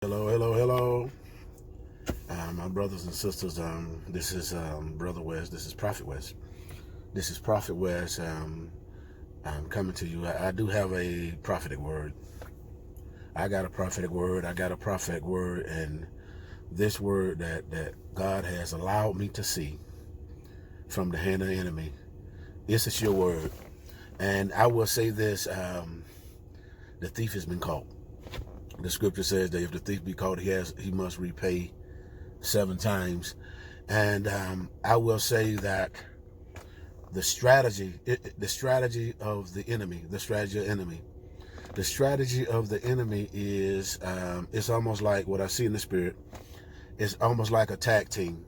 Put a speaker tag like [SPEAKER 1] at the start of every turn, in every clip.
[SPEAKER 1] Hello, hello, hello. My brothers and sisters, this is Brother West. This is Prophet West. This is Prophet West. I'm coming to you. I do have a prophetic word. I got a prophetic word. And this word that God has allowed me to see from the hand of the enemy. This is your word. And I will say this, the thief has been caught. The scripture says that if the thief be caught, he must repay 7 times. And I will say that the strategy of the enemy is it's almost like what I see in the spirit. It's almost like a tag team.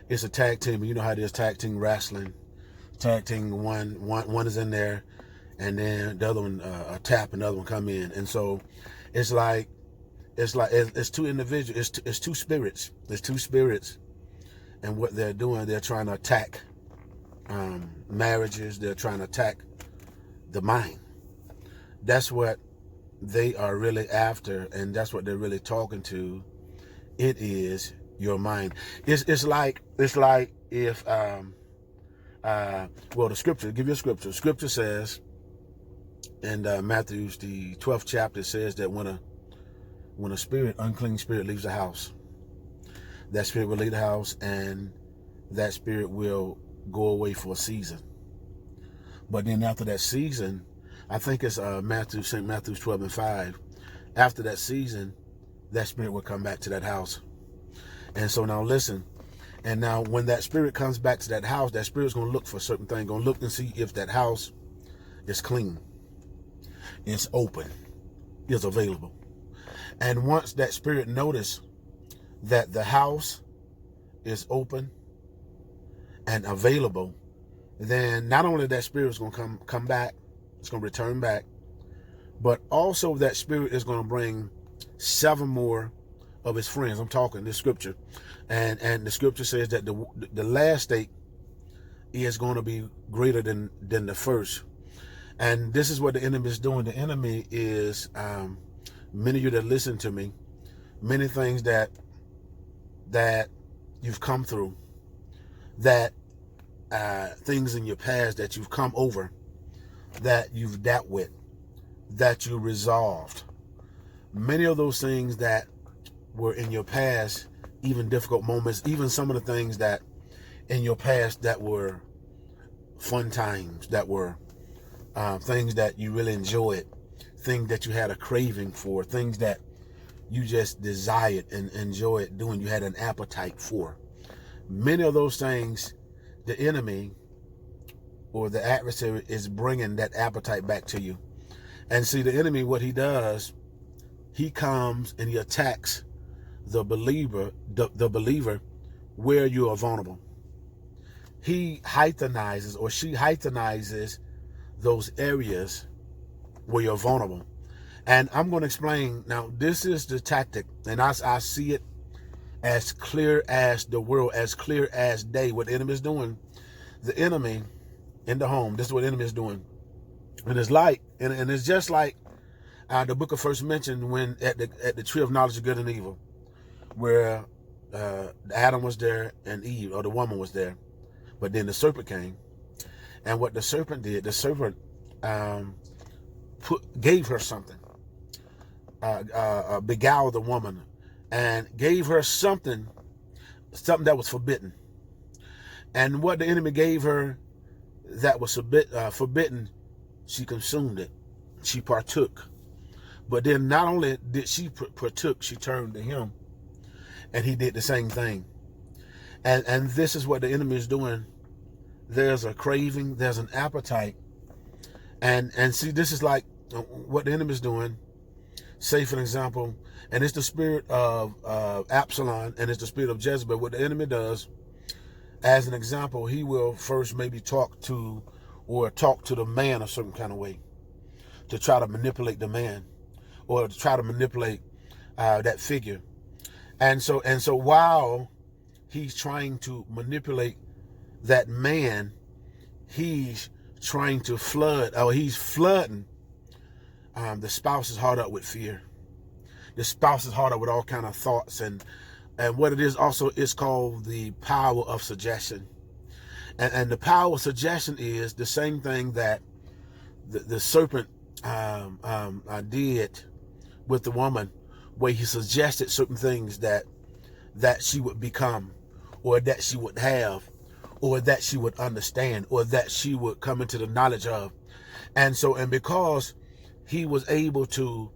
[SPEAKER 1] It's a tag team. You know how it is, tag team wrestling. Tag team, one is in there, and then the other one a tap, and the other one come in, and so it's two individuals. It's two spirits. There's two spirits, and what they're doing, they're trying to attack marriages. They're trying to attack the mind. That's what they are really after, and that's what they're really talking to. It is your mind. It's like if the scripture, give you a scripture. Scripture says in Matthew's the 12th chapter, says that when a unclean spirit leaves the house, that spirit will leave the house, and that spirit will go away for a season. But then after that season, I think it's St. Matthew's 12:5. After that season, that spirit will come back to that house. And so now listen. And now when that spirit comes back to that house, that spirit's going to look for certain things, going to look and see if that house is clean, it's open, is available. And once that spirit notices that the house is open and available, then not only that spirit is going to come back, it's going to return back, but also that spirit is going to bring 7 more of his friends. I'm talking this scripture, and the scripture says that the last state is going to be greater than the first. And this is what the enemy is doing. The enemy is many of you that listen to me, many things that you've come through, that things in your past that you've come over, that you've dealt with, that you resolved. Many of those things that were in your past, even difficult moments, even some of the things that in your past that were fun times, that were things that you really enjoyed, things that you had a craving for, things that you just desired and enjoyed doing, you had an appetite for. Many of those things, the enemy or the adversary is bringing that appetite back to you. And see, the enemy, what he does, he comes and he attacks the believer where you are vulnerable. He heightenizes, or she heightenizes those areas where you're vulnerable. And I'm going to explain now. This is the tactic, and I see it as clear as the world, as clear as day. What the enemy is doing, the enemy in the home, this is what the enemy is doing. And it's like, and it's just like the book of first mentioned when at the tree of knowledge of good and evil, where Adam was there and Eve, or the woman was there, but then the serpent came, and what the serpent did, the serpent gave her something, beguiled the woman, and gave her something that was forbidden. And what the enemy gave her that was forbidden, she consumed it, she partook. But then not only did she partook, she turned to him, and he did the same thing. And this is what the enemy is doing. There's a craving, there's an appetite. And see, this is like what the enemy is doing. Say, for example, and it's the spirit of Absalom, and it's the spirit of Jezebel. What the enemy does, as an example, he will first maybe talk to the man a certain kind of way, to try to manipulate the man, or to try to manipulate that figure. And so while he's trying to manipulate that man, he's trying to flooding the spouse's heart up with fear. the spouse's heart up with all kind of thoughts. And what it is also is called the power of suggestion. And the power of suggestion is the same thing that the serpent did with the woman, where he suggested certain things that she would become, or that she would have, or that she would understand, or that she would come into the knowledge of. And because he was able to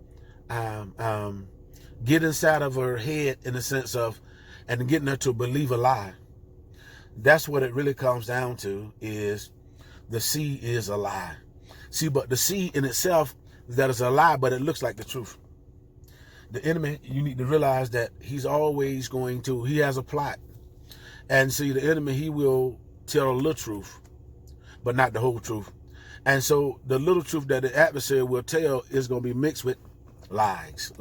[SPEAKER 1] get inside of her head, in the sense of, and getting her to believe a lie. That's what it really comes down to, is the seed is a lie. See, but the seed in itself, that is a lie, but it looks like the truth. The enemy, you need to realize that he's always he has a plot. And see, the enemy, he will tell a little truth, but not the whole truth. And so the little truth that the adversary will tell is going to be mixed with lies.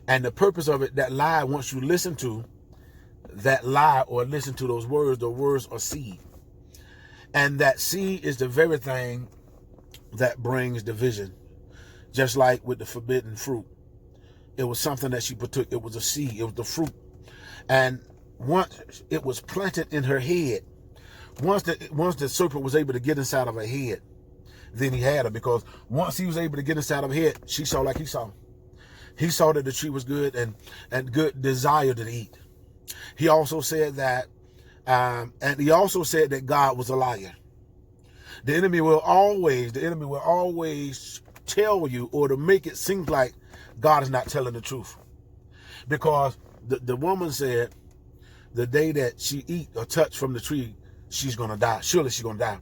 [SPEAKER 1] And the purpose of it, that lie, once you listen to that lie or listen to those words, the words are seed. And that seed is the very thing that brings division. Just like with the forbidden fruit. It was something that she partook. It was a seed. It was the fruit. And once it was planted in her head, once the serpent was able to get inside of her head, then he had her. Because once he was able to get inside of her head, she saw like he saw. He saw that the tree was good and good desire to eat. He also said that, and he also said that God was a liar. The enemy will always tell you, or to make it seem like God is not telling the truth. Because the woman said, the day that she eat or touch from the tree, she's going to die. Surely she's going to die.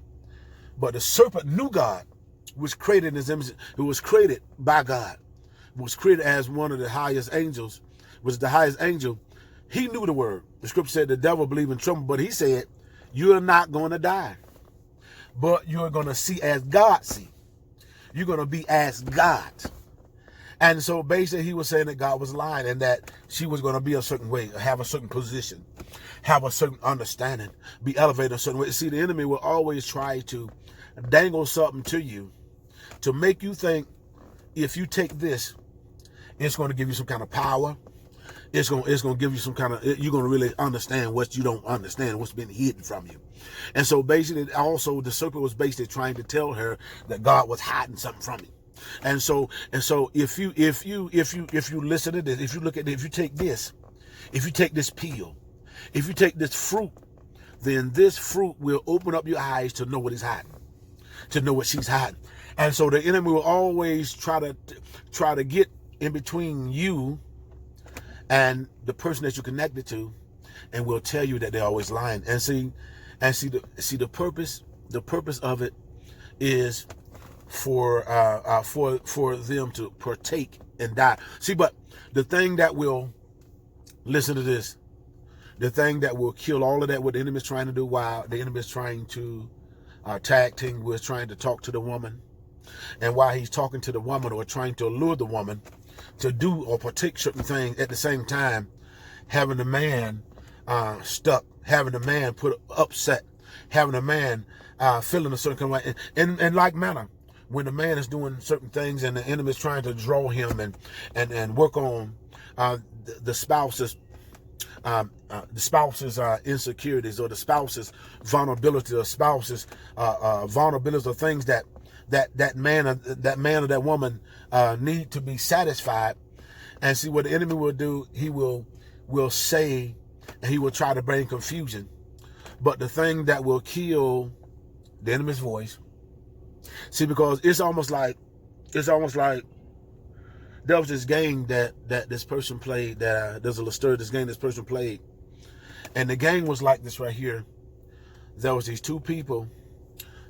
[SPEAKER 1] But the serpent knew God, was created in his image, who was created by God, was created as one of the highest angels, was the highest angel. He knew the word. The scripture said the devil believed in trouble, but he said, you're not going to die, but you're going to see as God see. You're going to be as God. And so basically he was saying that God was lying, and that she was going to be a certain way, have a certain position, have a certain understanding, be elevated a certain way. See, the enemy will always try to dangle something to you to make you think if you take this, it's going to give you some kind of power. It's going to give you some kind of, you're going to really understand what you don't understand, what's been hidden from you. And so basically also the serpent was basically trying to tell her that God was hiding something from you. And so if you listen to this, if you look at it, if you take this peel, if you take this fruit, then this fruit will open up your eyes to know what he's hiding, to know what she's hiding. And so the enemy will always try to get in between you and the person that you're connected to, and will tell you that they're always lying. And see the purpose of it is for them to partake and die. See, but the thing that will, listen to this, the thing that will kill all of that, what the enemy is trying to do, while the enemy is trying to tag team with trying to talk to the woman, and while he's talking to the woman or trying to allure the woman to do or partake certain things, at the same time having the man stuck, having the man put upset, having the man feeling a certain kind of way. In like manner, when the man is doing certain things and the enemy is trying to draw him and work on the spouse's insecurities, or the spouse's vulnerability, or spouse's vulnerabilities, or things that man or that woman need to be satisfied. And see what the enemy will do, he will say, and he will try to bring confusion. But the thing that will kill the enemy's voice, see, because it's almost like there was this game that this person played, that there's a little story, this game this person played, and the game was like this right here. There was these two people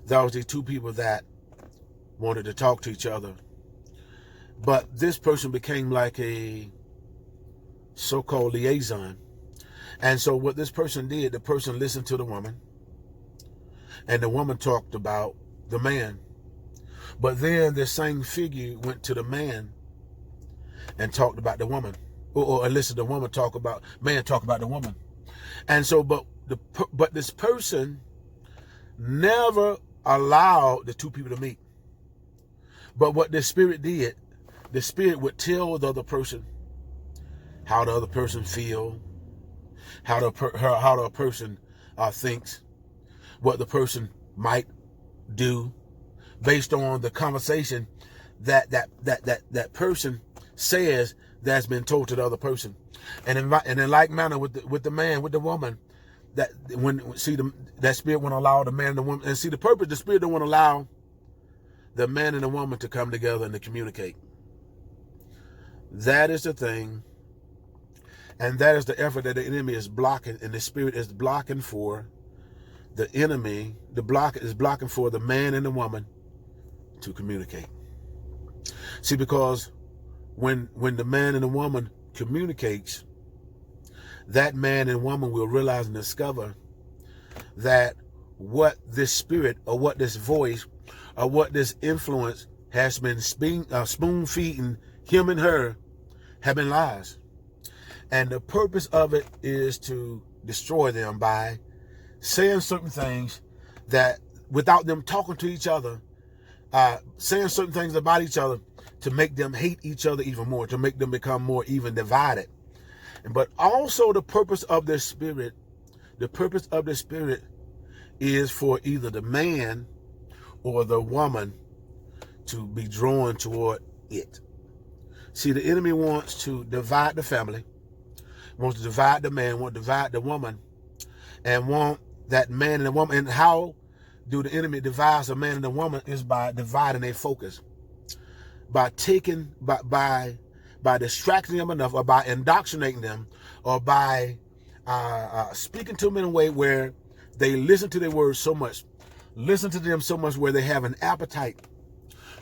[SPEAKER 1] that wanted to talk to each other, but this person became like a so-called liaison. And so what this person did, the person listened to the woman, and the woman talked about the man. But then the same figure went to the man and talked about the woman, or listened to the woman talk about the woman. And so, but this person never allowed the two people to meet. But what the spirit did, the spirit would tell the other person how the other person feel, how the person thinks, what the person might do, based on the conversation that person says that's been told to the other person. And in like manner with the man, with the woman, that that spirit won't allow the man and the woman, and see the purpose, the spirit don't want to allow the man and the woman to come together and to communicate. That is the thing, and that is the effort that the enemy is blocking, and the spirit is blocking for the enemy. The block is blocking for the man and the woman to communicate. See, because when the man and the woman communicates, that man and woman will realize and discover that what this spirit or what this voice or what this influence has been spoon-feeding him and her have been lies. And the purpose of it is to destroy them by saying certain things that, without them talking to each other, saying certain things about each other to make them hate each other even more, to make them become more even divided. But also the purpose of this spirit, is for either the man or the woman to be drawn toward it. See, the enemy wants to divide the family, wants to divide the man, wants to divide the woman, and want that man and the woman. And how do the enemy divide a man and a woman? Is by dividing their focus, by distracting them enough, or by indoctrinating them, or by speaking to them in a way where they listen to their words so much, listen to them so much where they have an appetite,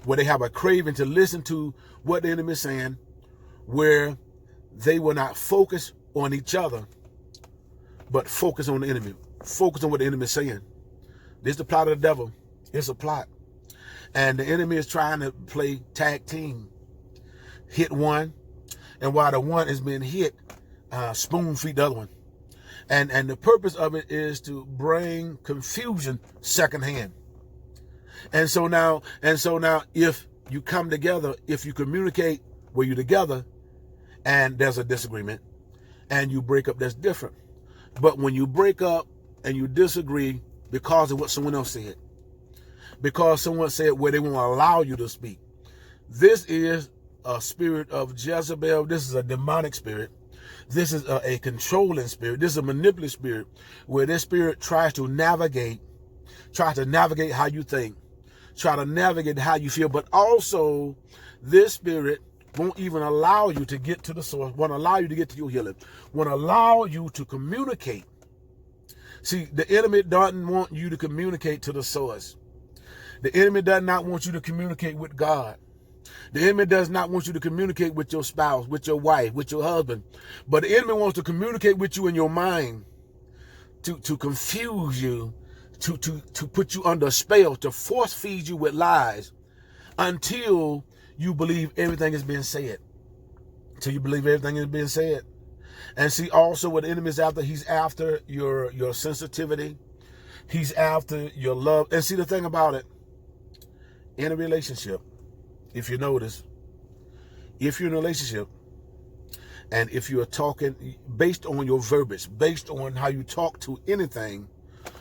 [SPEAKER 1] where they have a craving to listen to what the enemy is saying, where they will not focus on each other, but focus on the enemy, focus on what the enemy is saying. This is the plot of the devil. It's a plot. And the enemy is trying to play tag team. Hit one, and while the one is being hit, spoon feed the other one. And the purpose of it is to bring confusion secondhand. And so now, if you come together, if you communicate where you're together, and there's a disagreement, and you break up, that's different. But when you break up and you disagree because of what someone else said, because someone said where they won't allow you to speak, this is a spirit of Jezebel. This is a demonic spirit. This is a controlling spirit. This is a manipulative spirit, where this spirit tries to navigate how you think, try to navigate how you feel. But also, this spirit won't even allow you to get to the source, won't allow you to get to your healing, won't allow you to communicate. See, the enemy doesn't want you to communicate to the source. The enemy does not want you to communicate with God. The enemy does not want you to communicate with your spouse, with your wife, with your husband. But the enemy wants to communicate with you in your mind, to confuse you, to put you under a spell, to force feed you with lies until you believe everything is being said. Until you believe everything is being said. And see, also what the enemy is after, he's after your sensitivity. He's after your love. And see, the thing about it, in a relationship, if you notice, if you're in a relationship, and if you're talking based on your verbiage, based on how you talk to anything,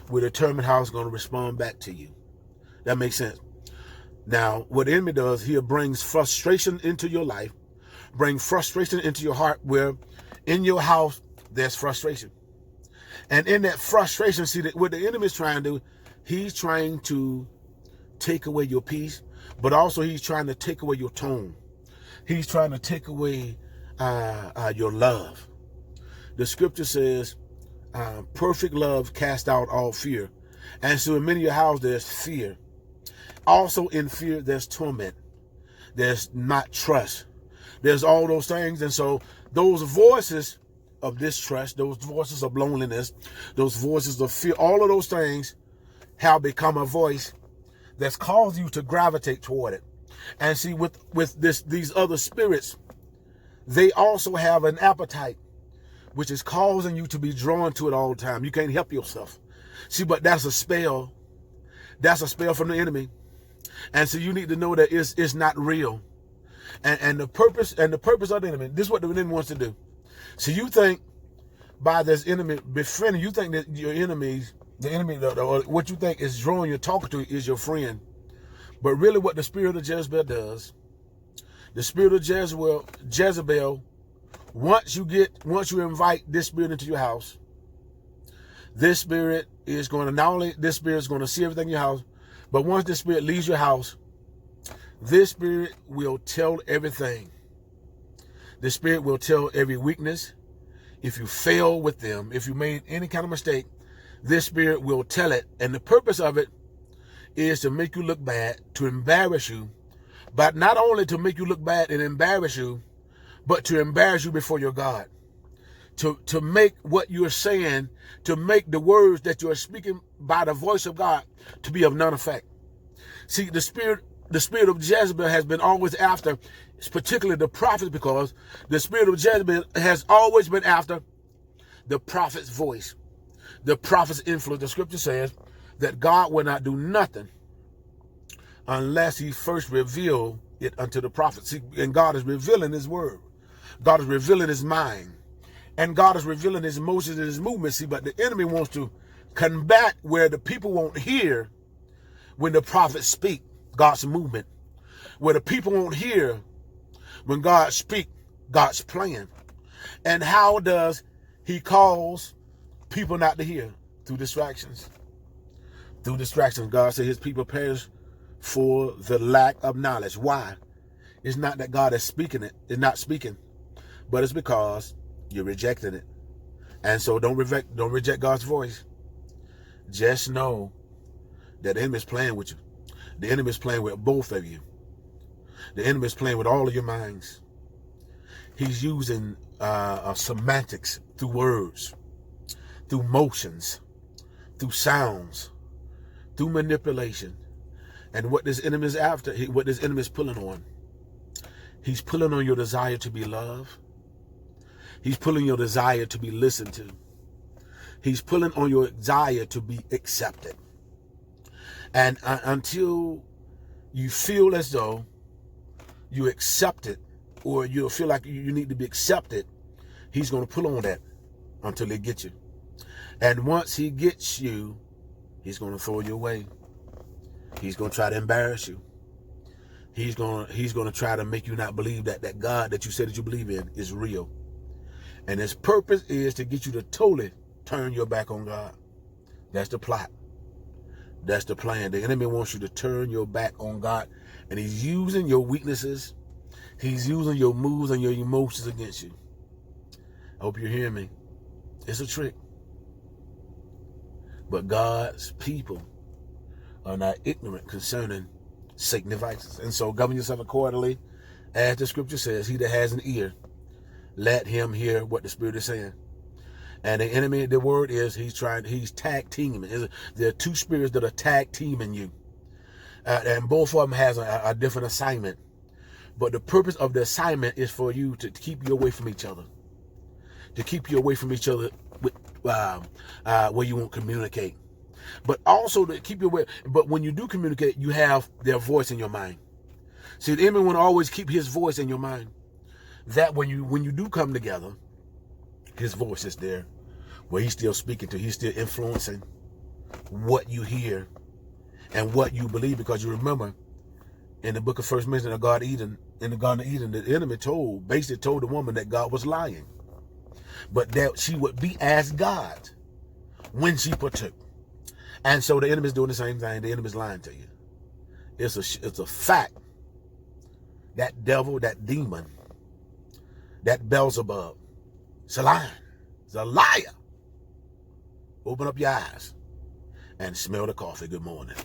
[SPEAKER 1] will determine how it's going to respond back to you. That makes sense. Now, what the enemy does, he brings frustration into your life, bring frustration into your heart, where in your house, there's frustration. And in that frustration, see, that what the enemy is trying to do, he's trying to take away your peace, but also he's trying to take away your tone. He's trying to take away your love. The scripture says, perfect love casts out all fear. And so in many of your houses, there's fear. Also in fear, there's torment. There's not trust. There's all those things. And so those voices of distrust, those voices of loneliness, those voices of fear, all of those things have become a voice that's caused you to gravitate toward it. And see, with these other spirits, they also have an appetite, which is causing you to be drawn to it all the time. You can't help yourself. See, but that's a spell. That's a spell from the enemy. And so you need to know that it's not real. And the purpose of the enemy, this is what the enemy wants to do. So you think by this enemy befriending, you think that your enemies, or what you think is drawing you, talking to is your friend. But really what the spirit of Jezebel does, the spirit of Jezebel, once you invite this spirit into your house, this spirit is going to, not only this spirit is going to see everything in your house, but once this spirit leaves your house, this spirit will tell everything. The spirit will tell every weakness. If you fail with them, if you made any kind of mistake, this spirit will tell it. And the purpose of it is to make you look bad, to embarrass you, but not only to make you look bad and embarrass you, but to embarrass you before your God. To make what you're saying, to make the words that you're speaking by the voice of God to be of none effect. See, the spirit of Jezebel has been always after, particularly the prophets, because the spirit of Jezebel has always been after the prophet's voice, the prophet's influence. The scripture says that God will not do nothing unless he first reveal it unto the prophet. See, and God is revealing his word. God is revealing his mind. And God is revealing his emotions and his movements. See, but the enemy wants to combat where the people won't hear when the prophets speak God's movement, where the people won't hear when God speaks God's plan. And how does he cause people not to hear? Through distractions. Through distractions. God said his people perish for the lack of knowledge. Why? It's not that God is speaking it. It's not speaking. But it's because you're rejecting it. And so don't reject God's voice. Just know that the enemy is playing with you. The enemy is playing with both of you. The enemy is playing with all of your minds. He's using semantics through words, through motions, through sounds, through manipulation. And what this enemy is after, what this enemy is pulling on, he's pulling on your desire to be loved. He's pulling your desire to be listened to. He's pulling on your desire to be accepted. And until you feel as though you accept it, or you feel like you need to be accepted, he's going to pull on that until he gets you. And once he gets you, he's going to throw you away. He's going to try to embarrass you. He's going to try to make you not believe that God that you said that you believe in is real. And his purpose is to get you to totally turn your back on God. That's the plot. That's the plan. The enemy wants you to turn your back on God. And he's using your weaknesses. He's using your moves and your emotions against you. I hope you hear me. It's a trick. But God's people are not ignorant concerning Satan's devices. And so govern yourself accordingly. As the scripture says, he that has an ear, let him hear what the Spirit is saying. And the enemy, the word is, he's tag teaming. There are two spirits that are tag teaming you. And both of them has a different assignment. But the purpose of the assignment is for you to keep you away from each other. To keep you away from each other where you won't communicate. But also to keep you away. But when you do communicate, you have their voice in your mind. See, the enemy want to always keep his voice in your mind. That when you do come together, his voice is there, where he's still speaking to, he's still influencing what you hear and what you believe. Because you remember, in the book of First mention of God Eden, in the Garden of Eden, the enemy basically told the woman that God was lying, but that she would be as God when she partook. And so the enemy is doing the same thing. The enemy is lying to you. It's a fact. That devil, that demon, that Beelzebub, it's a liar. It's a liar. Open up your eyes and smell the coffee. Good morning.